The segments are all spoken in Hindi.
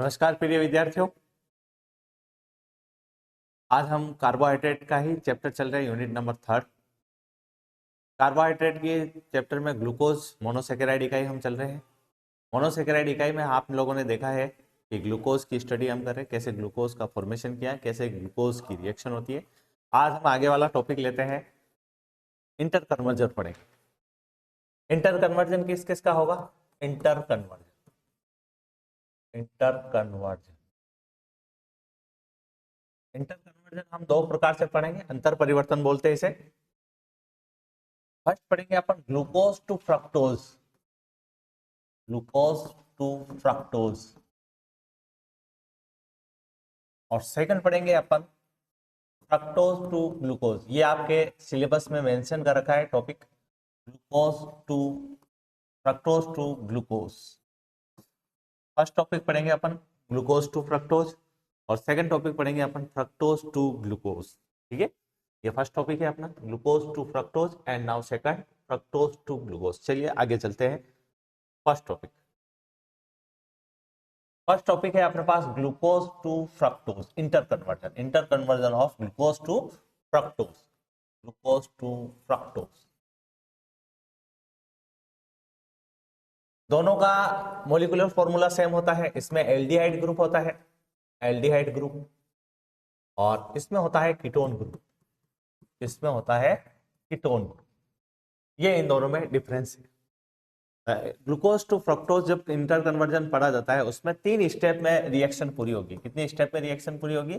नमस्कार प्रिय विद्यार्थियों। आज हम कार्बोहाइड्रेट का ही चैप्टर चल रहे हैं, यूनिट नंबर 3। कार्बोहाइड्रेट के चैप्टर में ग्लूकोज मोनोसेकेराइड इकाई हम चल रहे हैं। मोनोसेकेराइड इकाई में आप लोगों ने देखा है कि ग्लूकोज की स्टडी हम कर रहे हैं, कैसे ग्लूकोज का फॉर्मेशन किया है, कैसे ग्लूकोज की रिएक्शन होती है। आज हम आगे वाला टॉपिक लेते हैं, इंटर कन्वर्जन पढ़ेंगे। इंटर कन्वर्जन किस किस का होगा? Inter conversion inter conversion inter conversion हम दो प्रकार से पढ़ेंगे, अंतर परिवर्तन बोलते हैं इसे। फर्स्ट पढ़ेंगे अपन glucose to fructose, glucose to fructose, और सेकंड पढ़ेंगे अपन फ्रक्टोज टू ग्लूकोज। ये आपके सिलेबस में मेंशन कर रखा है topic, glucose to fructose to glucose. First topic पढ़ेंगे अपन ग्लूकोज टू फ्रक्टोज, और सेकंड टॉपिक पढ़ेंगे अपन फ्रक्टोज टू ग्लूकोज। ठीक है, ये फर्स्ट टॉपिक है अपना glucose to fructose, and now second fructose to glucose. चलिए आगे चलते हैं। फर्स्ट टॉपिक है अपने पास glucose to fructose, interconversion of glucose to fructose, glucose to fructose. दोनों का मॉलिक्यूलर फॉर्मूला सेम होता है। इसमें एल्डिहाइड ग्रुप होता है, एल्डिहाइड ग्रुप, और इसमें होता है कीटोन ग्रुप, इसमें होता है कीटोन ग्रुप। ये इन दोनों में डिफरेंस है। ग्लूकोज टू फ्रक्टोज जब इंटर कन्वर्जन पढ़ा जाता है, उसमें 3 स्टेप में रिएक्शन पूरी होगी। कितनी स्टेप में रिएक्शन पूरी होगी?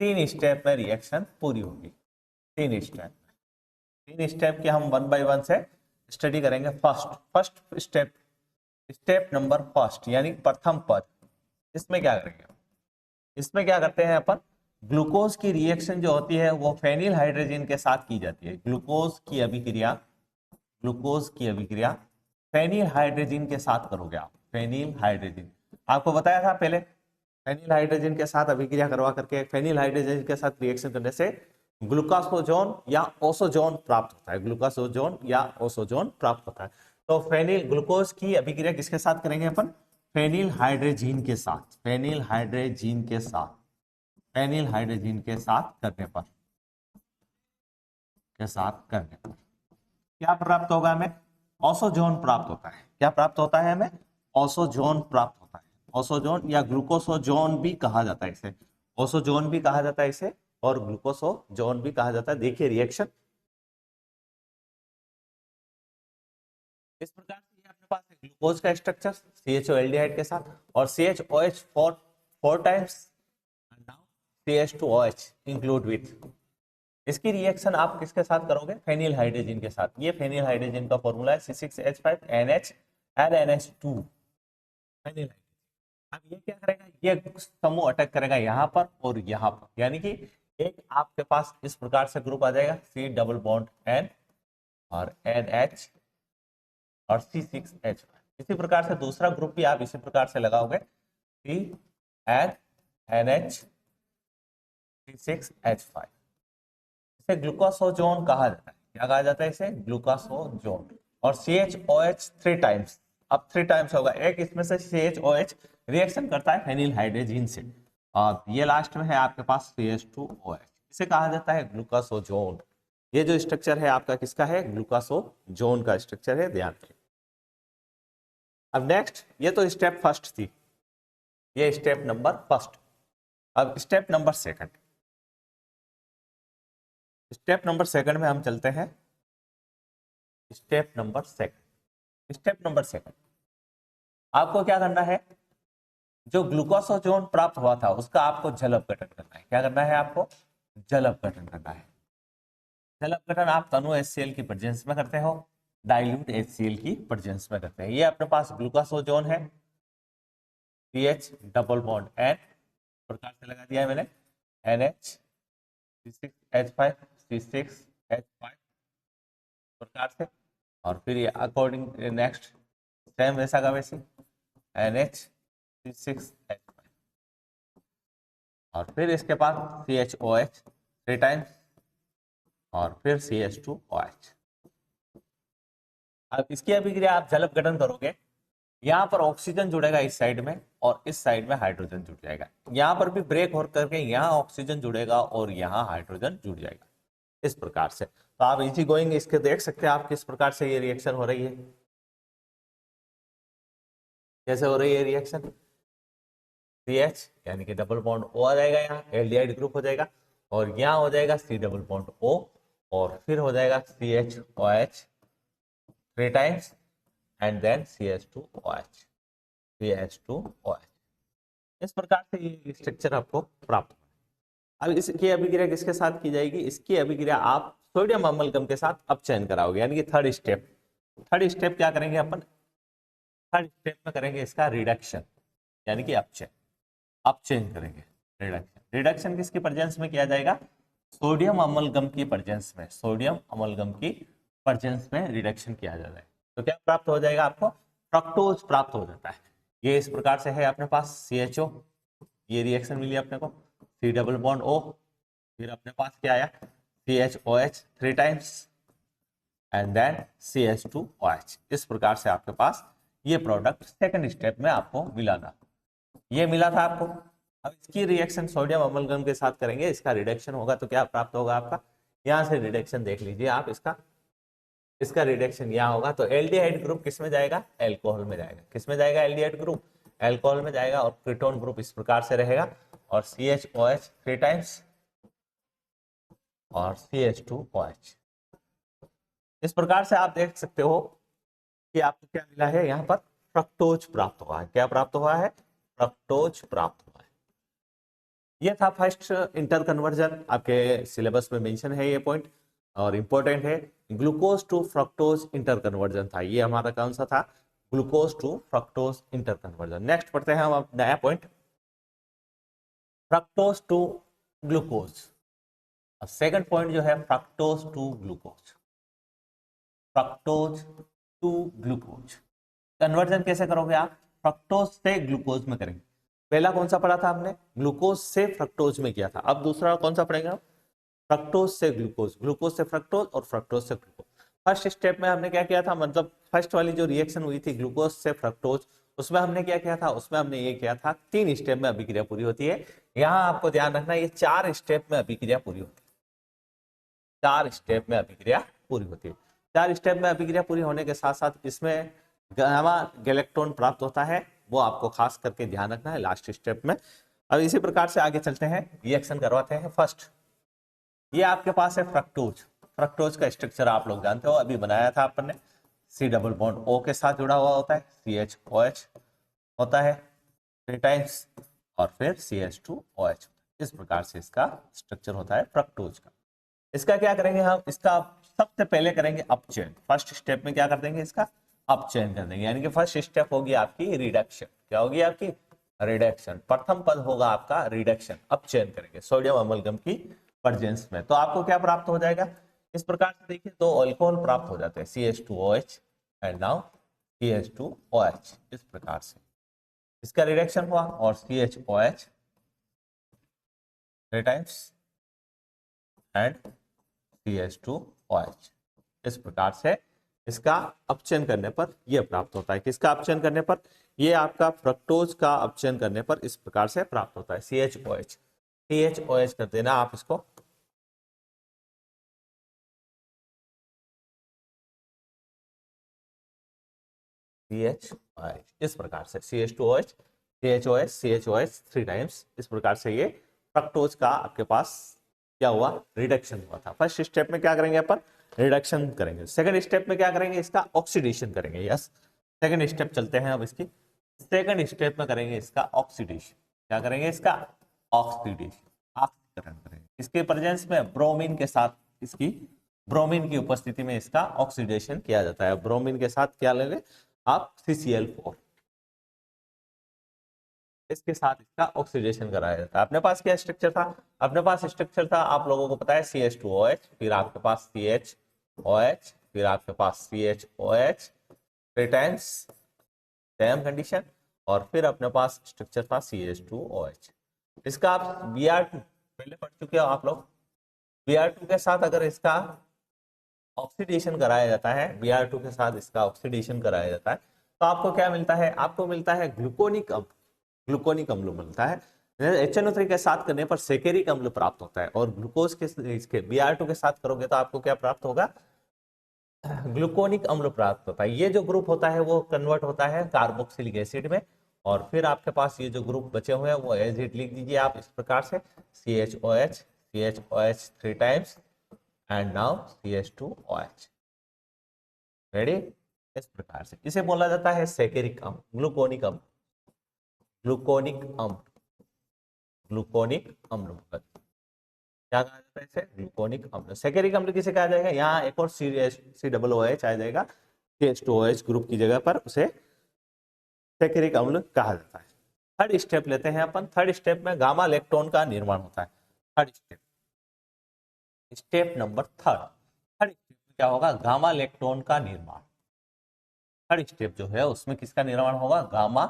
3 स्टेप में रिएक्शन पूरी होगी। 3 स्टेप की हम 1 बाय 1 से स्टडी करेंगे। फर्स्ट स्टेप नंबर फर्स्ट, यानी प्रथम पद। इसमें क्या करेंगे? इसमें क्या करते हैं अपन, ग्लूकोज की रिएक्शन जो होती है वो फेनिल हाइड्रोजन के साथ की जाती है। ग्लूकोज की अभिक्रिया फेनिल हाइड्रोजन के साथ करोगे आप। फेनिल हाइड्रोजन आपको बताया था पहले, फेनिल हाइड्रोजन के साथ अभिक्रिया करवा करके, फेनिल हाइड्रोजन के साथ रिएक्शन करने से ग्लूकासोजोन या ओसोजोन प्राप्त होता है, ग्लूकासोजोन या ओसोजोन प्राप्त होता है। तो फेनिल ग्लूकोज की अभिक्रिया किसके साथ करेंगे अपन? फेनिल हाइड्रोजन के साथ, फेनिल हाइड्रोजन के साथ, फेनिल हाइड्रोजन के साथ करने पर क्या प्राप्त होगा हमें? ओसोजोन प्राप्त होता है। क्या प्राप्त होता है हमें? ओसोजोन प्राप्त होता है। ओसोजोन या ग्लूकोसोजोन भी कहा जाता है इसे, ओसोजोन भी कहा जाता है इसे, और ग्लूकोसोजोन भी कहा जाता है। देखिए रिएक्शन इस प्रकार से, ये अपने पास है ग्लूकोज का स्ट्रक्चर CHO एल्डिहाइड के साथ, और CHOH 4 times, CH2OH include with. इसकी रिएक्शन आप किसके साथ करोगे? फेनिल हाइड्रोजन के साथ। ये फेनिल हाइड्रोजन का फॉर्मूला है C6H5NH LNH2, फेनिल हाइड्रोजन। अब ये क्या करेगा? ये समूह अटैक करेगा यहाँ पर और यहाँ पर, यानी कि एक आपके पास इस प्रकार से ग्रुप आ जाएगा, C डबल बॉन्ड N और NH और C6H5। इसी प्रकार से दूसरा ग्रुप भी आप इसी प्रकार से लगाओगे, CNNH C6H5। इसे ग्लूकोसोजोन कहा जाता है। क्या कहा जाता है इसे? ग्लूकोसोजोन। और CHOH 3 टाइम्स, अब 3 टाइम्स होगा। एक इसमें से CHOH रिएक्शन करता है फेनिल हाइड्रोजन से, और ये लास्ट में है आपके पास CH2OH। इसे कहा जाता है ग्लूकोसोजोन। ये जो स्ट्रक्चर है आपका किसका है? ग्लूकोसोजोन का स्ट्रक्चर है, ध्यान रखें। अब नेक्स्ट, ये तो स्टेप फर्स्ट थी, ये स्टेप नंबर फर्स्ट। अब step number second, step number second में हम चलते हैं। स्टेप नंबर सेकंड आपको क्या करना है? जो ग्लूकोसोजोन प्राप्त हुआ था उसका आपको जल अपघटन करना है। क्या करना है आपको? जल अपघटन करना है। जल अपघटन आप तनु HCl की प्रेजेंस में करते हो, डाइल्यूट HCl की प्रेजेंस में करते हैं। ये अपने पास ग्लूकोसोजोन है, CH डबल बॉन्ड N प्रकार से लगा दिया है मैंने, NH C6H5 C6H5 प्रकार से, और फिर ये अकॉर्डिंग नेक्स्ट सेम वैसा का वैसे NH C6H5, और फिर इसके पास CHOH 3 टाइम्स, और फिर CH2OH। अब इसकी अभिक्रिया आप जल अपघटन करोगे यहाँ पर ऑक्सीजन जुड़ेगा इस साइड में और इस साइड में हाइड्रोजन जुड़ जाएगा। यहाँ पर भी ब्रेक हो करके यहाँ ऑक्सीजन जुड़ेगा और यहाँ हाइड्रोजन जुड़ जाएगा इस प्रकार से। तो आप इजी गोइंग इसके देख सकते हैं आप किस प्रकार से ये रिएक्शन हो रही है, कैसे हो रही है रिएक्शन। CH यानी कि डबल बॉन्ड O आ जाएगा, यहाँ एल्डिहाइड ग्रुप हो जाएगा और यहाँ हो जाएगा C डबल बॉन्ड O और फिर हो जाएगा CHOH 3 times and then CH2OH CH2OH। इस प्रकार से ये स्ट्रक्चर आपको प्राप्त होगा। अब इसकी अभिक्रिया किसके साथ की जाएगी, इसकी अभिक्रिया आप सोडियम अम्लगम के साथ अपचयन कराओगे, यानी कि थर्ड स्टेप। थर्ड स्टेप क्या करेंगे अपन, थर्ड स्टेप में करेंगे इसका रिडक्शन यानी कि अपचयन, अपचयन करेंगे रिडक्शन। रिडक्शन किसकी प्रेजेंस में किया जाएगा, सोडियम अम्लगम की प्रेजेंस में, सोडियम अम्लगम की प्रेजेंस में रिडक्शन किया जाता है। तो क्या प्राप्त हो जाएगा आपको, फ्रक्टोज प्राप्त हो जाता है। ये इस प्रकार से है अपने पास CHO, ये रिएक्शन मिली अपने को C डबल बॉन्ड O, फिर अपने पास क्या आया CHOH 3 times and then CH2OH। इस प्रकार से आपके पास ये प्रोडक्ट सेकंड स्टेप में आपको मिला था, ये मिला था आपको। अब इसकी रिएक्शन सोडियम अम्लगम के साथ करेंगे, इसका रिडक्शन होगा तो क्या प्राप्त होगा आपका, यहाँ से रिडक्शन देख लीजिए आप, इसका रिडक्शन यहाँ होगा तो एल्डिहाइड ग्रुप किस में जाएगा, एल्कोहल में जाएगा। किस में जाएगा एल्डिहाइड ग्रुप, एल्कोहल में जाएगा और कीटोन ग्रुप इस प्रकार से रहेगा और CHOH 3 टाइम्स और CH2OH। इस प्रकार से आप देख सकते हो कि आपको क्या मिला है, यहाँ पर फ्रक्टोज प्राप्त हुआ है। क्या प्राप्त हुआ है, फ्रक्टोज प्राप्त हुआ है। ये था फर्स्ट इंटर कन्वर्जन, आपके सिलेबस में मेंशन है ये पॉइंट और इंपॉर्टेंट है। Glucose to fructose interconversion था, ये हमारा कौन सा था, glucose to fructose interconversion. Next पढ़ते हैं हम अब नया point, fructose to glucose. Second point जो है fructose to glucose, fructose to glucose conversion कैसे करोगे आप, फ्रक्टोज से ग्लूकोज में करेंगे। पहला कौन सा पढ़ा था हमने, ग्लूकोज से फ्रक्टोज में किया था। अब दूसरा कौन सा पढ़ेंगे, फ्रक्टोज से ग्लूकोज, ग्लूकोज से फ्रक्टोज और फ्रक्टोज से ग्लूकोज। फर्स्ट स्टेप में हमने क्या किया था, मतलब फर्स्ट वाली जो रिएक्शन हुई थी ग्लूकोज से फ्रक्टोज, उसमें हमने क्या किया था, उसमें हमने ये किया था 3 स्टेप में अभिक्रिया पूरी होती है। यहाँ आपको ध्यान रखना ये 4 स्टेप में अभिक्रिया पूरी होती है, 4 स्टेप में अभिक्रिया पूरी होती है। 4 स्टेप में अभिक्रिया पूरी होने के साथ साथ इसमें गामा गैलेक्ट्रॉन प्राप्त होता है, वो आपको खास करके ध्यान रखना है लास्ट स्टेप में। अब इसी प्रकार से आगे चलते हैं, रिएक्शन करवाते हैं। फर्स्ट ये आपके पास है फ्रक्टोज, फ्रक्टोज का स्ट्रक्चर आप लोग जानते हो, अभी बनाया था अपन ने। C डबल बॉन्ड O के साथ जुड़ा हुआ होता है, CHOH होता है 3 टाइम्स और फिर CH2OH। इस प्रकार से इसका स्ट्रक्चर होता है फ्रक्टोज का। इसका क्या करेंगे हम, इसका सबसे पहले करेंगे अपचयन। फर्स्ट स्टेप में क्या कर देंगे, इसका अपचयन कर देंगे, यानी कि फर्स्ट स्टेप होगी आपकी रिडक्शन। क्या होगी आपकी, रिडक्शन। प्रथम पद होगा आपका रिडक्शन, अपचयन करेंगे सोडियम अम्लगम की प्रेजेंस में। तो आपको क्या प्राप्त हो जाएगा, इस प्रकार से देखिए 2 अल्कोहल प्राप्त हो जाते हैं, CH2OH एंड नाउ CH2OH। इस प्रकार से इसका रिडक्शन हुआ और CHOH 3 टाइम्स एंड CH2OH। इस प्रकार से इसका अपचयन करने पर यह प्राप्त होता है। किसका अपचयन करने पर, ये आपका फ्रक्टोज का अपचयन करने पर इस प्रकार से प्राप्त होता है CHOH। CHOH कर देना आप इसको, CHOH। इस प्रकार से CH2OH CHOH CHOH 3 टाइम्स। इस प्रकार से ये फ्रक्टोज का आपके पास क्या हुआ, रिडक्शन हुआ था। फर्स्ट स्टेप में क्या करेंगे अपन, रिडक्शन करेंगे। सेकंड स्टेप में क्या करेंगे, इसका ऑक्सीडेशन करेंगे। यस, सेकंड स्टेप चलते हैं अब इसकी। सेकंड स्टेप में करेंगे इसका ऑक्सीडेशन। क्या करेंगे, इसका ऑक्सीडेशन, ऑक्सीकरण करेंगे। इसके प्रेजेंस में ब्रोमीन के साथ, इसकी ब्रोमीन की उपस्थिति में इसका ऑक्सीडेशन किया जाता है। ब्रोमीन के साथ क्या लेंगे आप, CCl4, इसके साथ इसका ऑक्सीडेशन कराया जाता है। अपने पास क्या स्ट्रक्चर था, अपने पास स्ट्रक्चर था आप लोगों को पता है CH2OH, फिर आपके पास CHOH, फिर आपके पास CHOH 3 टाइम्स सेम कंडीशन और फिर अपने पास स्ट्रक्चर था CH2OH। इसका आप Br2 पहले पढ़ चुके हो आप लोग। Br2 के साथ अगर इसका ऑक्सीडेशन कराया जाता है, Br2 के साथ इसका ऑक्सीडेशन कराया जाता है, तो आपको क्या मिलता है, आपको मिलता है ग्लूकोनिक अम्ल, ग्लूकोनिक अम्ल मिलता है। HNO3 के साथ करने पर सेकेरिक अम्ल प्राप्त होता है, और ग्लूकोज के इसके Br2 के साथ करोगे तो आपको क्या प्राप्त होगा, ग्लूकोनिक अम्ल प्राप्त होता है। ये जो ग्रुप होता है वो कन्वर्ट होता है कार्बोक्सिलिक एसिड में, और फिर आपके पास ये जो ग्रुप बचे हुए हैं वो एज इट लिख दीजिए आप इस प्रकार से, CHOH 3 times and now CH2OH। Ready, इस प्रकार से इसे बोला जाता है सेकेरिक अम्ल, ग्लूकोनिक अम्ल, ग्लूकोनिक अम्ल, ग्लूकोनिक अम्ल क्या कहा जाता है इसे, ग्लूकोनिक अम्ल। सेकेरिक अम्ल किसे कहा जाएगा, यहाँ एक और COOH आ जाएगा, CH2OH ग्रुप की जगह पर उसे सेकेरिक अम्ल कहा जाता है। थर्ड स्टेप लेते हैं अपन। थर्ड स्टेप में गामा लैक्टोन का निर्माण होता है। Third step, step number third. Third step में क्या होगा, गामा लैक्टोन का निर्माण। थर्ड स्टेप जो है उसमें किसका निर्माण होगा, गामा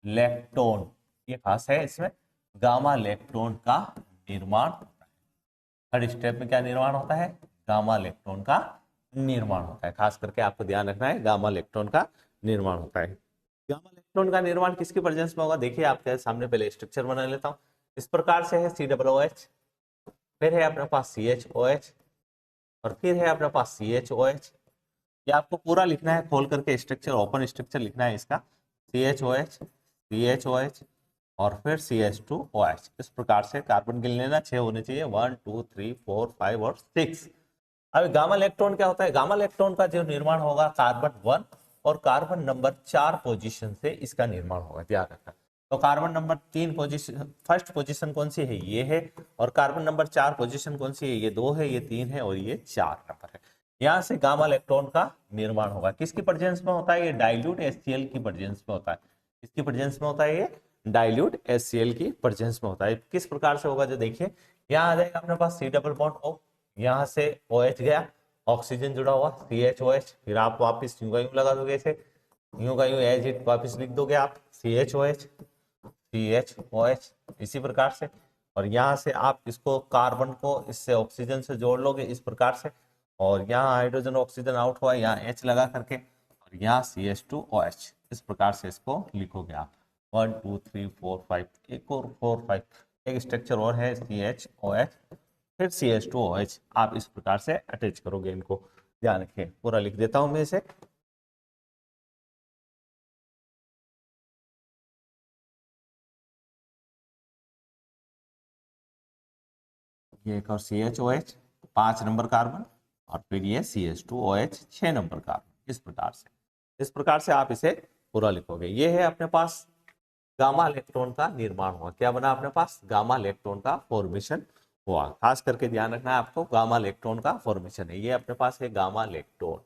लैक्टोन। ये खास है, इसमें गामा लैक्टोन का निर्माण होता है। थर्ड स्टेप में क्या निर्माण होता है, गामा लैक्टोन का निर्माण होता है। खास करके आपको ध्यान रखना है, गामा लैक्टोन का निर्माण होता है। गामा लैक्टोन का निर्माण किसकी प्रेजेंस में होगा, देखिए आपके सामने पहले स्ट्रक्चर बना लेता हूं। इस प्रकार से है COOH, फिर है अपने पास CHOH, और फिर है अपने पास CHOH। ये आपको पूरा लिखना है, खोल करके स्ट्रक्चर, ओपन स्ट्रक्चर लिखना है इसका, CHOH और फिर CH2OH। इस प्रकार से कार्बन गिन लेना, 6 होने चाहिए, 1 2 3 4 5 और 6। अब गामा इलेक्ट्रॉन क्या होता है, गामा इलेक्ट्रॉन का जो निर्माण होगा कार्बन 1 और कार्बन नंबर 4 पोजीशन से इसका निर्माण होगा, ध्यान रखना। तो carbon number 3 position, first position कौन सी है, ये है, और कार्बन नंबर 4 पोजीशन कौन सी है, ये 2 है, ये 3 है और ये 4 नंबर है। यहाँ से गामा इलेक्ट्रॉन का निर्माण होगा। किसकी प्रेजेंस में होता है, ये डाइल्यूट HCl की प्रेजेंस में होता है। किसकी प्रेजेंस में होता है, ये डाइल्यूट HCl की प्रेजेंस में होता है। किस प्रकार से होगा, जो देखिए यहाँ आ जाएगा अपने पास C डबल बॉन्ड O, यहाँ से OH गया, ऑक्सीजन जुड़ा हुआ CHOH, फिर आप वापस यूं का यूं लगा दोगे इसे, यूं का यूं एज इट वापस लिख दोगे आप CHOH, इसी प्रकार से। और यहाँ से आप इसको कार्बन को इससे ऑक्सीजन से जोड़ लोगे इस प्रकार से, और यहाँ हाइड्रोजन ऑक्सीजन आउट हुआ, यहाँ H लगा करके, और यहाँ CH2OH। इस प्रकार से इसको लिखोगे आप 1 2 3 4 5, एक और 4 5, एक स्ट्रक्चर और है CHOH, फिर CH2OH। आप इस प्रकार से अटैच करोगे इनको, ध्यान रखिए। पूरा लिख देता हूं मैं इसे, ये एक और CHOH 5 नंबर कार्बन, और फिर ये CH2OH 6 नंबर कार्बन। इस प्रकार से आप इसे पूरा लिखोगे। ये है अपने पास गामा इलेक्ट्रॉन का निर्माण हुआ। क्या बना अपने पास, गामा इलेक्ट्रॉन का फॉर्मेशन हुआ। खास करके ध्यान रखना है आपको, गामा इलेक्ट्रॉन का फॉर्मेशन है। ये अपने पास है गामा इलेक्ट्रॉन,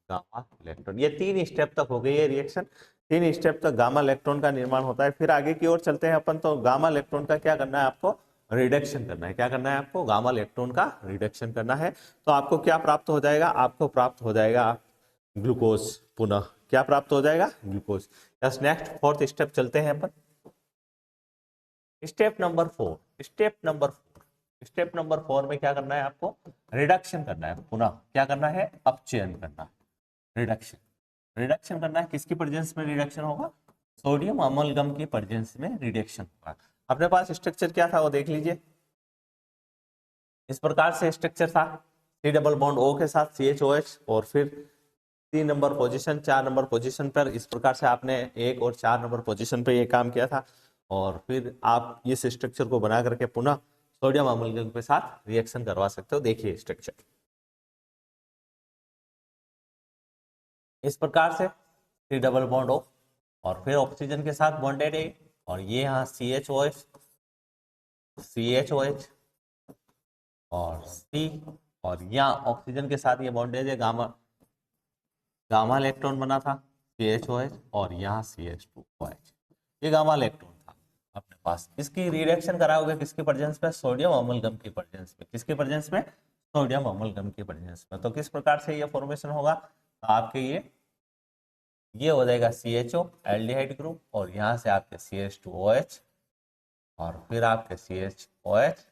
गामा इलेक्ट्रॉन। ये 3 स्टेप तक हो गई है रिएक्शन, 3 स्टेप तक गामा इलेक्ट्रॉन का निर्माण होता है। फिर आगे की ओर चलते हैं अपन। तो गामा इलेक्ट्रॉन का क्या करना है आपको, रिडक्शन करना है। क्या करना है आपको, गामा इलेक्ट्रॉन का रिडक्शन करना है। तो आपको क्या प्राप्त हो जाएगा, आपको प्राप्त हो जाएगा ग्लूकोज। पुनः क्या प्राप्त हो जाएगा, ग्लूकोज। बस नेक्स्ट फोर्थ स्टेप चलते हैं अपन। स्टेप नंबर 4, स्टेप नंबर 4 में क्या करना है आपको, रिडक्शन करना है। पुनः क्या करना है, अपचयन करना है, रिडक्शन, रिडक्शन करना है। किसकी प्रेजेंस में रिडक्शन होगा, सोडियम अमलगम की प्रेजेंस में रिडक्शन होगा। अपने पास स्ट्रक्चर क्या था वो देख लीजिए, इस प्रकार से स्ट्रक्चर था, C डबल बॉन्ड O के साथ CHOH, और फिर 3 नंबर पोजीशन, 4 नंबर पोजीशन पर इस प्रकार से आपने 1 और 4 नंबर पोजीशन पे ये काम किया था। और फिर आप इस स्ट्रक्चर को बना करके पुनः सोडियम अमलगम के साथ रिएक्शन करवा सकते हो। देखिए स्ट्रक्चर इस प्रकार से, C डबल बॉन्ड O, और फिर ऑक्सीजन के साथ बॉन्डेड है, और ये यहाँ CHOH और C, और यहाँ ऑक्सीजन के साथ ये बॉन्डेज है, गामा गामा इलेक्ट्रॉन बना था CHOH, और यहाँ CH2OH। ये गामा इलेक्ट्रॉन था अपने पास। इसकी रिडक्शन कराओगे किसकी प्रेजेंस में, सोडियम अमलगम की प्रेजेंस में। किसकी प्रेजेंस में, सोडियम अमलगम की प्रेजेंस में। तो किस प्रकार से ये फॉर्मेशन होगा, तो आपके ये हो जाएगा CHO एल्डिहाइड ग्रुप, और यहाँ से आपके CH2OH, और फिर आपके CHOH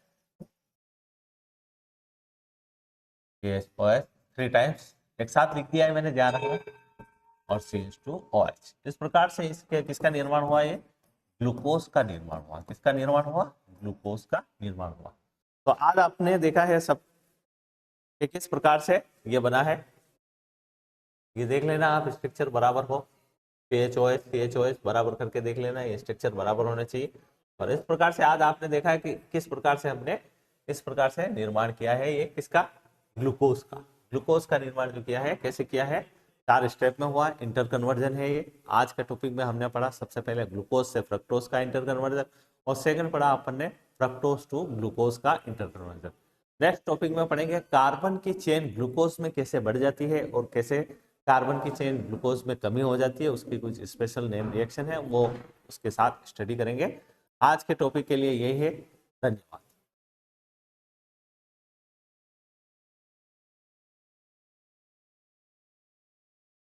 3 टाइम्स। एक साथ लिख दिया है मैंने, ध्यान रखना। और CH2OH। इस प्रकार से इसके किसका निर्माण हुआ, ये ग्लूकोज का निर्माण हुआ। किसका निर्माण हुआ, ग्लूकोज का निर्माण हुआ। तो आज आपने देखा है सब कि किस प्रकार से ये बना है, ये देख लेना आप स्ट्रक्चर बराबर हो, CHOH बराबर करके देख लेना, ये स्ट्रक्चर बराबर होने चाहिए। और इस प्रकार से आज आपने देखा है कि किस प्रकार से हमने इस प्रकार से निर्माण किया है, ये किसका, ग्लूकोज का। ग्लूकोज का निर्माण जो किया है, कैसे किया है, 4 स्टेप में हुआ, इंटर कन्वर्जन है ये। आज के टॉपिक में हमने पढ़ा सबसे पहले ग्लूकोज से फ्रक्टोज का इंटर कन्वर्जन, और सेकंड पढ़ा अपन ने फ्रक्टोज टू ग्लूकोज का इंटर कन्वर्जन। नेक्स्ट टॉपिक में पढ़ेंगे कार्बन की चेन ग्लूकोज में कैसे बढ़ जाती है और कैसे कार्बन की चेन ग्लूकोज में कमी हो जाती है, उसकी कुछ स्पेशल नेम रिएक्शन है, वो उसके साथ स्टडी करेंगे। आज के टॉपिक के लिए यही है। धन्यवाद।